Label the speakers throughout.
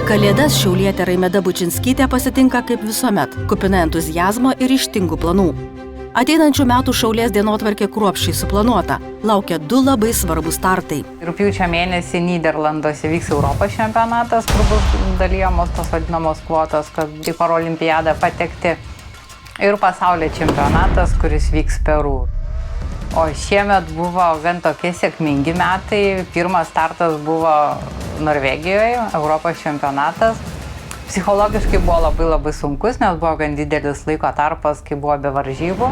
Speaker 1: Kalėdas šiaulietė Raimeda Bučinskytė pasitinka kaip visuomet, kupina entuziazmo ir ryžtingų planų. Ateinančių metų Šaulės dienotvarkė kruopščiai suplanuota. Laukia 2 labai svarbus startai.
Speaker 2: Rugpjūčio mėnesį Nyderlanduose vyks Europos čempionatas, kur bus dalijamos tos vadinamos kvotos, kad į Parolimpiadą patekti. Ir pasaulio čempionatas, kuris vyks Peru. O šiemet buvo gan tokie sėkmingi metai. Pirmas startas buvo Norvegijoje, Europos čempionatas. Psichologiškai buvo labai sunkus, nes buvo gan didelis laiko tarpas, kai buvo be varžybų.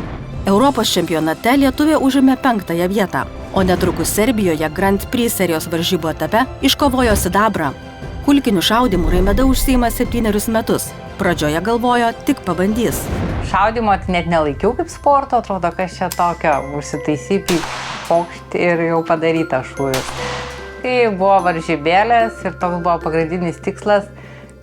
Speaker 1: Europos čempionate lietuvė užėmė 5. vietą, o netrukus Serbijoje Grand Prix serijos varžybų etape iškovojo sidabrą. Kulkinių šaudymų Raimeda užsiima 7 metus. Pradžioje galvojo, tik pabandys.
Speaker 2: Šaudymo net nelaikiau kaip sporto, atrodo, kas čia tokio, užsitaisyti paukštį ir jau padaryta šūvis. Tai buvo varžybėlės ir toks buvo pagrindinis tikslas,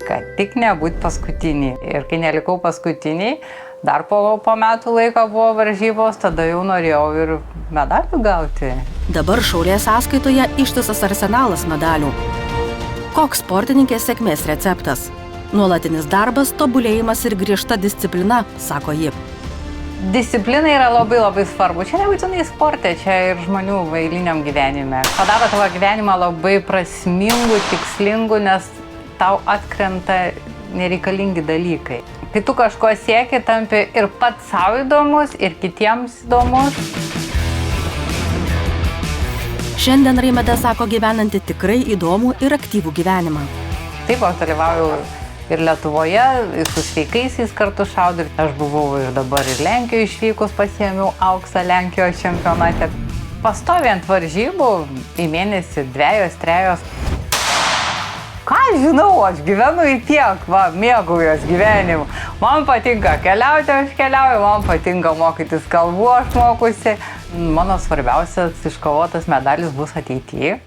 Speaker 2: kad tik nebūt paskutinį. Ir kai nelikau paskutiniai, dar po metų laiko buvo varžybos, tada jau norėjau ir medalių gauti.
Speaker 1: Dabar Šaulės sąskaitoje ištisas arsenalas medalių. Koks sportininkės sėkmės receptas? Nuolatinis darbas, tobulėjimas ir griežta disciplina, sako ji.
Speaker 2: Disciplina yra labai svarbu. Čia nebūtinai sporte, čia ir žmonių eiliniam gyvenime. Padaro tavo gyvenimą labai prasmingu, tikslingu, nes tau atkrenta nereikalingi dalykai. Kai tu kažko sieki, tampi ir pats savo įdomus, ir kitiems įdomus.
Speaker 1: Šiandien Raimeda sako gyvenanti tikrai įdomų ir aktyvų gyvenimą.
Speaker 2: Taip, aš dalyvauju ir Lietuvoje, ir su sveikaisiais kartu šaudau. Aš buvau ir dabar ir Lenkijoje išvykus, pasiėmiau auksą Lenkijos čempionate. Pastoviai ant varžybų į mėnesį 2-3. Ką žinau, aš gyvenu į tiek, mėgaujuos gyvenimu. Man patinka keliauti, aš keliauju, man patinka mokytis kalbų, aš mokusi. Mano svarbiausias iškovotas medalis bus ateityje.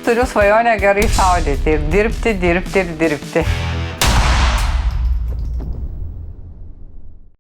Speaker 2: Turiu svajonę gerai šaudyti ir dirbti.